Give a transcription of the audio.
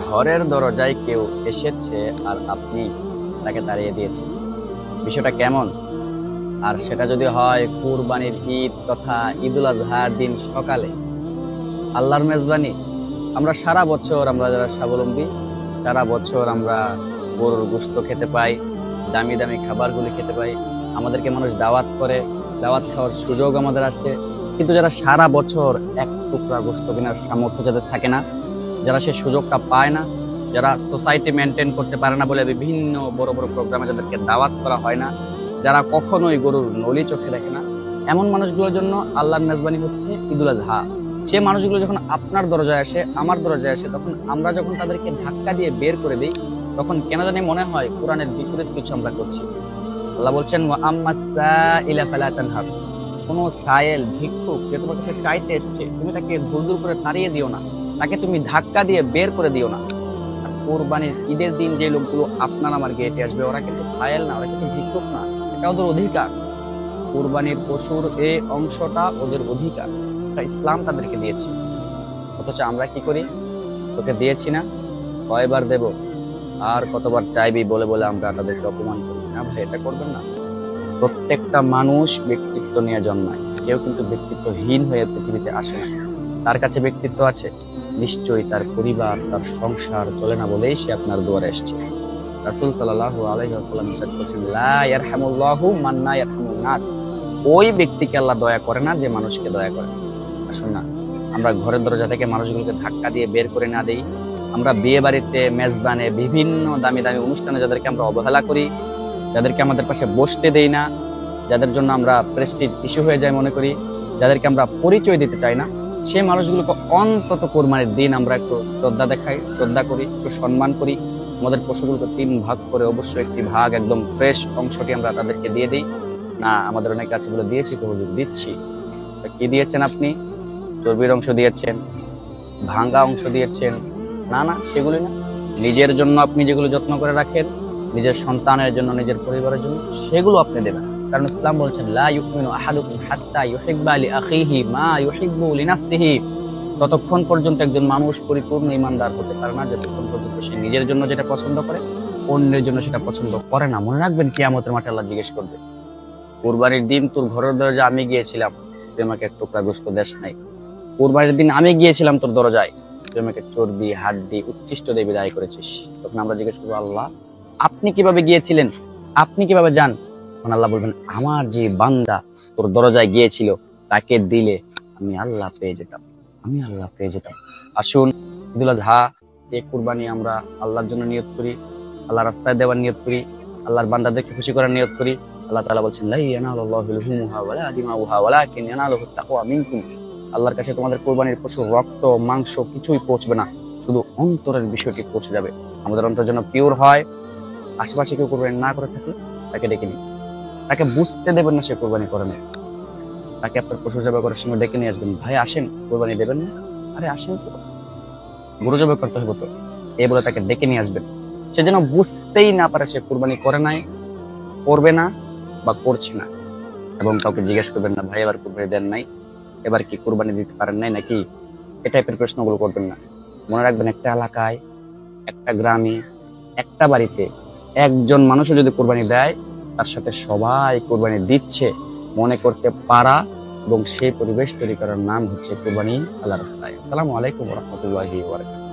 ঘরের দরজায় কেউ এসেছে আর আপনি তাকে তাড়িয়ে দিয়েছেন, বিষয়টা কেমন? আর সেটা যদি হয় কুরবানির ঈদ তথা ঈদুল আজহার দিন সকালে, আল্লাহর মেজবানি। আমরা সারা বছর, আমরা যারা স্বাবলম্বী, সারা বছর আমরা গরুর গোশত খেতে পাই, দামি দামি খাবারগুলি খেতে পাই, আমাদেরকে মানুষ দাওয়াত করে, দাওয়াত খাওয়ার সুযোগ আমাদের আসে। কিন্তু যারা সারা বছর এক টুকরা গোশত কেনার সামর্থ্য যাদের থাকে না, যারা সে সুযোগটা পায় না, যারা সোসাইটি মেনটেন করতে পারে না বলে বিভিন্ন বড় বড় প্রোগ্রামে যাদেরকে দাওয়াত করা হয় না, যারা কখনোই গরুর নলি চোখে দেখে না, এমন মানুষগুলোর জন্য আল্লাহর মেজবানি হচ্ছে ঈদুল আজহা। সে মানুষগুলো যখন আপনার দরজায় আসে, আমার দরজায় আসে, তখন আমরা যখন তাদেরকে ধাক্কা দিয়ে বের করে দিই, তখন কেন জানি মনে হয় কোরআনের বিপরীত কিছু আমরা করছি। আল্লাহ বলছেন, ওয়া আম্মাস সাইলা ফালা তানহার। কোন সায়েল ভিক্ষুক যে তোমার কাছে চাইতে এসছে, তুমি তাকে দূর দূর করে তাড়িয়ে দিও না, তাকে তুমি ধাক্কা দিয়ে বের করে দিও না। আর কোরবানির ঈদের দিন যে লোকগুলো আপনার আমার গেটে আসবে, ওরা কিন্তু সায়েল না, ওরা কিন্তু ভিক্ষুক না, এটা ওদের অধিকার। কোরবানির পশুর এই অংশটা ওদের অধিকার, ইসলাম তাদেরকে দিয়েছে। অথচ আমরা কি করি? তোকে দিয়েছি না, কয়বার দেব, আর কতবার চাইবি বলে বলে আমরা তাদেরকে অপমান করি। না ভাই, এটা করবেন না। প্রত্যেকটা মানুষ ব্যক্তিত্ব নিয়ে জন্মায়, কেউ কিন্তু ব্যক্তিত্বহীন হয়ে পৃথিবীতে আসে না। তার কাছে ব্যক্তিত্ব আছে, নিশ্চয়ই তার পরিবার, তার সংসার চলে না বলেই সে আপনার দুয়ারে এসেছে। রাসূল সাল্লাল্লাহু আলাইহি ওয়াসাল্লাম ইরশাদ করেছেন, লা ইয়ারহামুল্লাহু মান লা ইয়ারহামুন নাস। ওই ব্যক্তিকে আল্লাহ দয়া করে না যে মানুষকে দয়া করে। আসুন না, আমরা ঘরের দরজা থেকে মানুষগুলোকে ধাক্কা দিয়ে বের করে না দেই। আমরা বিয়ে বাড়িতে, মেজবানে, বিভিন্ন দামি দামি অনুষ্ঠানে যাদেরকে আমরা অবহেলা করি, যাদেরকে আমাদের পাশে বসতে দেই না, যাদের জন্য আমরা প্রেস্টিজ ইস্যু হয়ে যায় মনে করি, যাদেরকে আমরা পরিচয় দিতে চাই না, সেই মানুষগুলোকে অন্তত কোরবানির দিন আমরা একটু শ্রদ্ধা দেখাই, শ্রদ্ধা করি, একটু সম্মান করি। আমাদের পশুগুলোকে 3 ভাগ করে অবশ্যই একটি ভাগ, একদম ফ্রেশ অংশটি আমরা তাদেরকে দিয়ে দিই। না, আমাদের অনেক কাছে বলে দিয়েছি তো হুজুর, দিচ্ছি। কি দিয়েছেন আপনি? চর্বির অংশ দিয়েছেন, ভাঙ্গা অংশ দিয়েছেন। না না, সেগুলি না। নিজের জন্য আপনি যেগুলো যত্ন করে রাখেন, নিজের সন্তানের জন্য, নিজের পরিবারের জন্য, সেগুলো আপনি দেবেন। কারণ ইসলাম বলছেন, লা ইউমিনু আহাদুকুম হাত্তা ইউহিব্বা লিআখিহি মা ইউহিব্বু লিনাফসিহি। ততক্ষণ পর্যন্ত একজন মানুষ পরিপূর্ণ ঈমানদার হতে পারে না যতক্ষণ পর্যন্ত সে নিজের জন্য যেটা পছন্দ করে, অন্যের জন্য সেটা পছন্দ করে না। মনে রাখবেন, কিয়ামতের মাঠে আল্লাহ জিজ্ঞেস করবে, কুরবানির দিন তোর ঘরের দরজা আমি গিয়েছিলাম, তুই আমাকে এক টুকরা গোশত দেশ নাই। কুরবানির দিন আমি গিয়েছিলাম তোর দরজায়, তুই আমাকে চর্বি, হাড্ডি, উচ্ছিষ্ট দিয়ে বিদায় করেছিস। তখন আমরা জিজ্ঞেস করবো, আল্লাহ আপনি কিভাবে গিয়েছিলেন, আপনি কিভাবে যান? তখন আল্লাহ বলবেন, আমার যে বান্দা তোর দরজায় গিয়েছিল তাকে দিলে আমি আল্লাহ পেয়ে যেতাম, আমি আল্লাহ পেয়ে যেতাম। আসুন, ঈদুল আজহা, এই কুরবানি আমরা আল্লাহর জন্য নিয়ত করি, আল্লাহ রাস্তায় দেওয়ার নিয়ত করি, আল্লাহর বান্দাদেরকে খুশি করার নিয়ত করি। আল্লাহ তাআলা বলছেন, লা ইয়ানালুল্লাহু লুহুমুহা ওয়ালা দিমাউহা ওয়ালাকিন ইয়ানালুহুত তাকওয়া মিনকুম। আল্লাহর কাছে তোমাদের কোরবানির পশুর রক্ত, মাংস কিছুই পৌঁছবে না, শুধু অন্তরের বিষয়টি পৌঁছে যাবে। আমাদের অন্তর যেন পিওর হয়। আশেপাশে কেউ কোরবানি না করে থাকলে তাকে ডেকে নিন, তাকে বুঝতে দেবেন না সে কোরবানি করে না। তাকে আপনার পশু জবাই করার সময় ডেকে নিয়ে আসবেন, ভাই আসেন, কোরবানি দেবেন না? আরে আসেন তো, গরু জবাই করতে হবে তো, এই বলে তাকে ডেকে নিয়ে আসবেন। সে যেন বুঝতেই না পারে সে কোরবানি করে নাই, করবে না বা করছে না। এবং কাউকে জিজ্ঞেস করবেন না, ভাই এবার কোরবানি দেন নাই, এবার কি কোরবানি দিতে পারেন নাই নাকি, এই টাইপের প্রশ্নগুলো করবেন না। মনে রাখবেন, একটা এলাকায়, একটা গ্রামে, একটা বাড়িতে একজন মানুষও যদি কোরবানি দেয়, তার সাথে সবাই কোরবানি দিচ্ছে মনে করতে পারা এবং সেই পরিবেশ তৈরি করার নাম হচ্ছে কোরবানি আল্লাহর রাস্তায়। আসসালামু আলাইকুম ওয়া রাহমাতুল্লাহি ওয়া বারাকাতুহু।